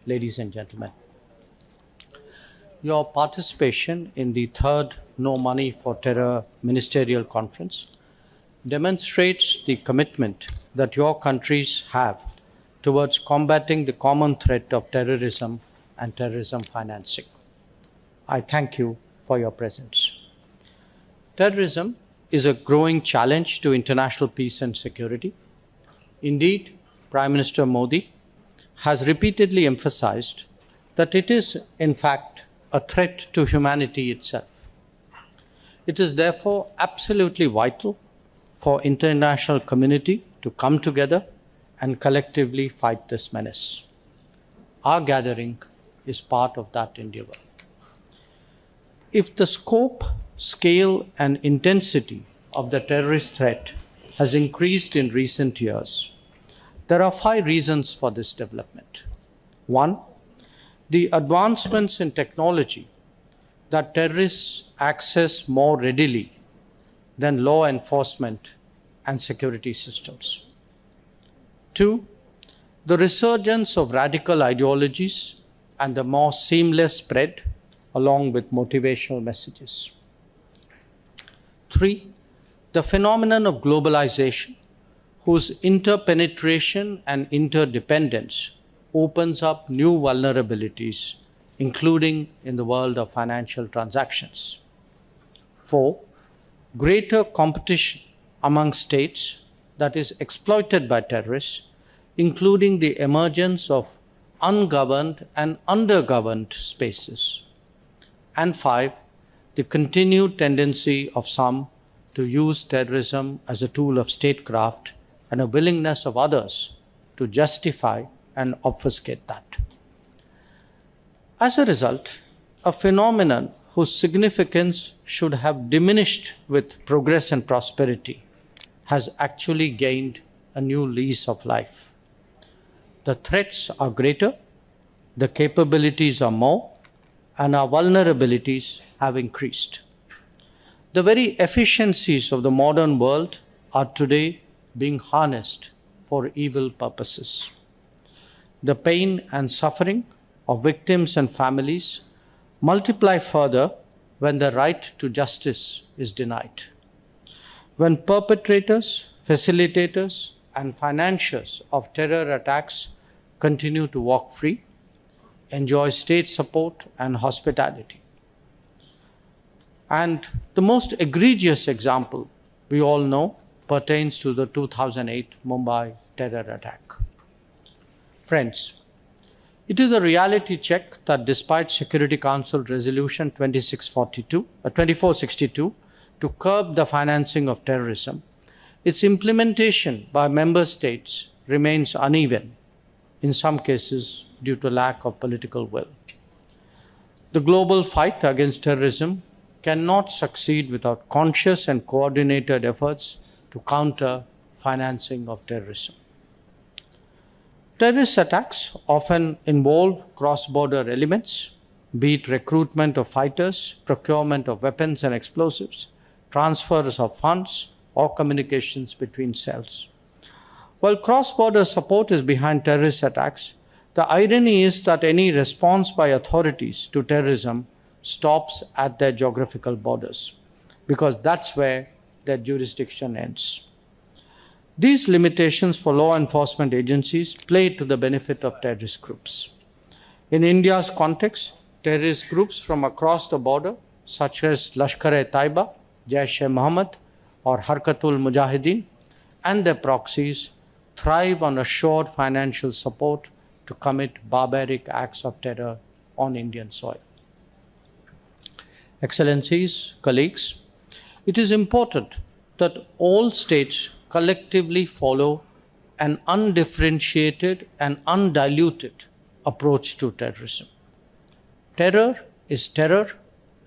ladies and gentlemen. Your participation in the third No Money for Terror Ministerial Conference demonstrates the commitment that your countries have towards combating the common threat of terrorism and terrorism financing. I thank you for your presence. Terrorism is a growing challenge to international peace and security. Indeed, Prime Minister Modi has repeatedly emphasized that it is, in fact, a threat to humanity itself. It is therefore absolutely vital for international community to come together and collectively fight this menace. Our gathering is part of that endeavor. If the scope, scale, and intensity of the terrorist threat has increased in recent years, there are 5 reasons for this development. 1, the advancements in technology that terrorists access more readily than law enforcement and security systems. 2, the resurgence of radical ideologies and the more seamless spread along with motivational messages. 3, the phenomenon of globalization, whose interpenetration and interdependence opens up new vulnerabilities, including in the world of financial transactions. 4, greater competition among states that is exploited by terrorists, including the emergence of ungoverned and undergoverned spaces. And 5, the continued tendency of some to use terrorism as a tool of statecraft and a willingness of others to justify and obfuscate that. As a result, a phenomenon whose significance should have diminished with progress and prosperity has actually gained a new lease of life. The threats are greater, the capabilities are more, and our vulnerabilities have increased. The very efficiencies of the modern world are today being harnessed for evil purposes. The pain and suffering of victims and families multiply further when the right to justice is denied. When perpetrators, facilitators, and financiers of terror attacks continue to walk free, enjoy state support and hospitality. And the most egregious example we all know pertains to the 2008 Mumbai terror attack. Friends, it is a reality check that despite Security Council Resolution 2462 to curb the financing of terrorism, its implementation by member states remains uneven, in some cases due to lack of political will. The global fight against terrorism cannot succeed without conscious and coordinated efforts to counter financing of terrorism. Terrorist attacks often involve cross-border elements, be it recruitment of fighters, procurement of weapons and explosives, transfers of funds, or communications between cells. While cross-border support is behind terrorist attacks, the irony is that any response by authorities to terrorism stops at their geographical borders, because that's where their jurisdiction ends. These limitations for law enforcement agencies play to the benefit of terrorist groups. In India's context, terrorist groups from across the border, such as Lashkar-e-Taiba, Jaish-e-Mohammed, or Harkatul Mujahideen, and their proxies thrive on assured financial support to commit barbaric acts of terror on Indian soil. Excellencies, colleagues, it is important that all states collectively follow an undifferentiated and undiluted approach to terrorism. Terror is terror,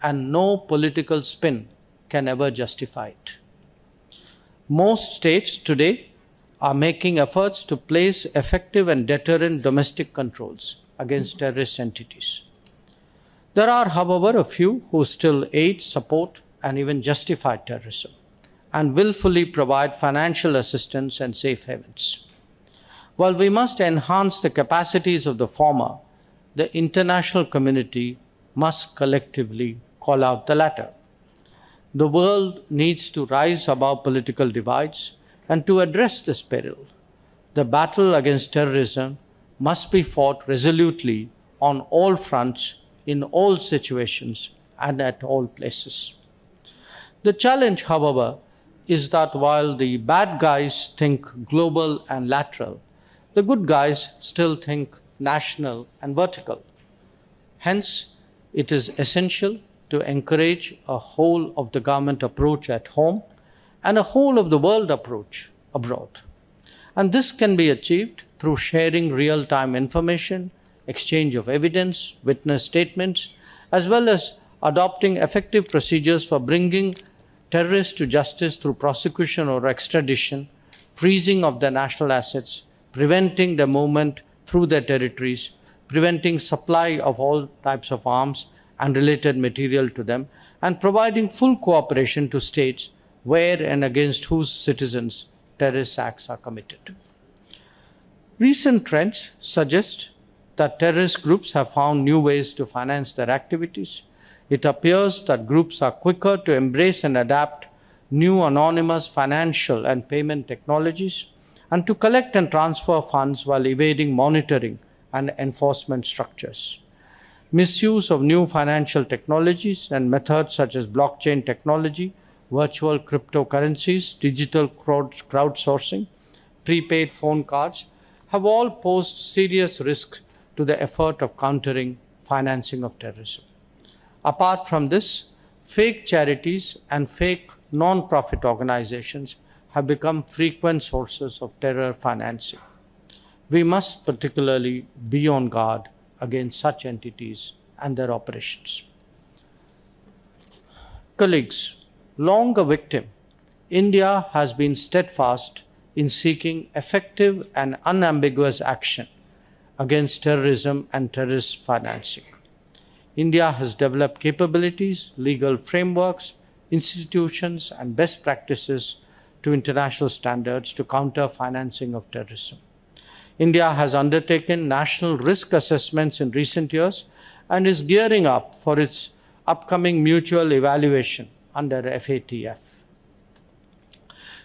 and no political spin can ever justify it. Most states today are making efforts to place effective and deterrent domestic controls against terrorist entities. There are, however, a few who still aid, support, and even justify terrorism, and willfully provide financial assistance and safe havens. While we must enhance the capacities of the former, the international community must collectively call out the latter. The world needs to rise above political divides and to address this peril. The battle against terrorism must be fought resolutely on all fronts, in all situations, and at all places. The challenge, however, is that while the bad guys think global and lateral, the good guys still think national and vertical. Hence, it is essential to encourage a whole of the government approach at home and a whole of the world approach abroad. And this can be achieved through sharing real-time information, exchange of evidence, witness statements, as well as adopting effective procedures for bringing terrorists to justice through prosecution or extradition, freezing of their national assets, preventing their movement through their territories, preventing supply of all types of arms and related material to them, and providing full cooperation to states where and against whose citizens terrorist acts are committed. Recent trends suggest that terrorist groups have found new ways to finance their activities. It appears that groups are quicker to embrace and adapt new anonymous financial and payment technologies and to collect and transfer funds while evading monitoring and enforcement structures. Misuse of new financial technologies and methods such as blockchain technology, virtual cryptocurrencies, digital crowdsourcing, prepaid phone cards have all posed serious risks to the effort of countering financing of terrorism. Apart from this, fake charities and fake non-profit organizations have become frequent sources of terror financing. We must particularly be on guard against such entities and their operations. Colleagues, long a victim, India has been steadfast in seeking effective and unambiguous action against terrorism and terrorist financing. India has developed capabilities, legal frameworks, institutions, and best practices to international standards to counter financing of terrorism. India has undertaken national risk assessments in recent years and is gearing up for its upcoming mutual evaluation under FATF.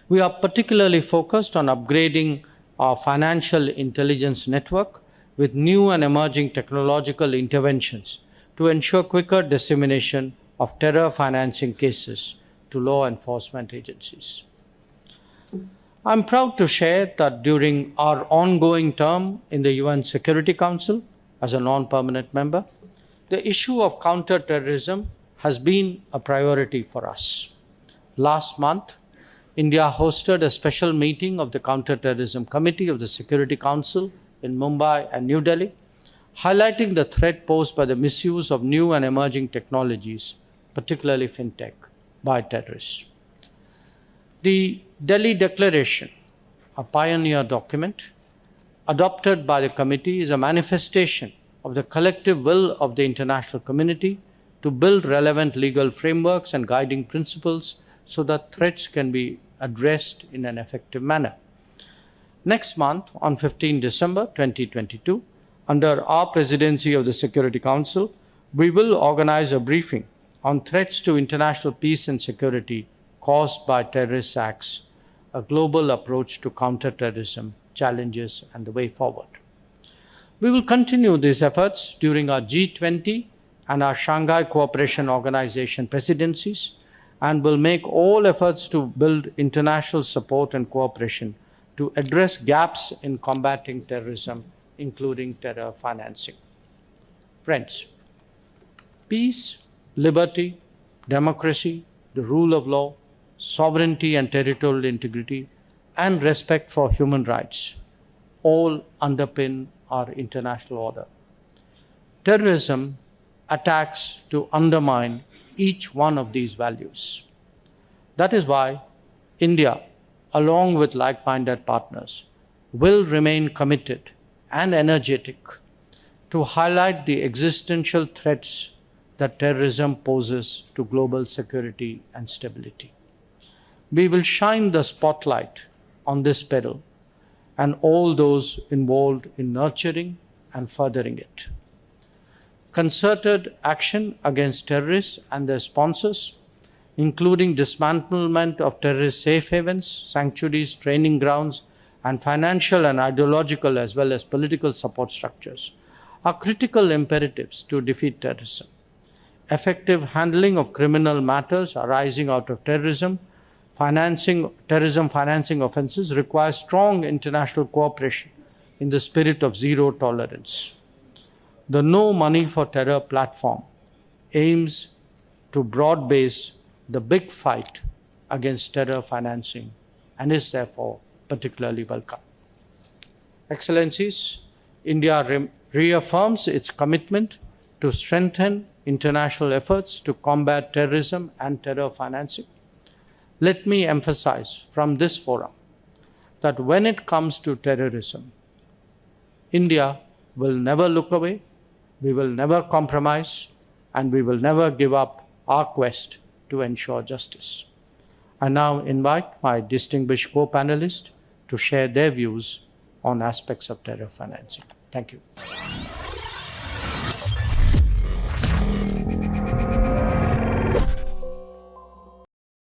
We are particularly focused on upgrading our financial intelligence network with new and emerging technological interventions to ensure quicker dissemination of terror financing cases to law enforcement agencies. I'm proud to share that during our ongoing term in the UN Security Council as a non-permanent member, the issue of counter-terrorism has been a priority for us. Last month, India hosted a special meeting of the Counter-Terrorism Committee of the Security Council in Mumbai and New Delhi, highlighting the threat posed by the misuse of new and emerging technologies, particularly fintech, by terrorists. The Delhi Declaration, a pioneer document adopted by the committee, is a manifestation of the collective will of the international community to build relevant legal frameworks and guiding principles so that threats can be addressed in an effective manner. Next month, on 15 December 2022, under our presidency of the Security Council, we will organize a briefing on threats to international peace and security caused by terrorist acts, a global approach to counter-terrorism challenges and the way forward. We will continue these efforts during our G20 and our Shanghai Cooperation Organization presidencies and will make all efforts to build international support and cooperation to address gaps in combating terrorism, including terror financing. Friends, peace, liberty, democracy, the rule of law, sovereignty and territorial integrity, and respect for human rights all underpin our international order. Terrorism attacks to undermine each one of these values. That is why India, along with like-minded partners, will remain committed and energetic to highlight the existential threats that terrorism poses to global security and stability. We will shine the spotlight on this peril and all those involved in nurturing and furthering it. concerted action against terrorists and their sponsors, including dismantlement of terrorist safe havens, sanctuaries, training grounds, and financial and ideological as well as political support structures, are critical imperatives to defeat terrorism. Effective handling of criminal matters arising out of terrorism financing offenses requires strong international cooperation in the spirit of zero tolerance. The No Money for Terror platform aims to broad base the big fight against terror financing and is therefore particularly welcome. Excellencies, India reaffirms its commitment to strengthen international efforts to combat terrorism and terror financing. Let me emphasize from this forum that when it comes to terrorism, India will never look away, we will never compromise, and we will never give up our quest to ensure justice. I now invite my distinguished co-panelists to share their views on aspects of terror financing. Thank you.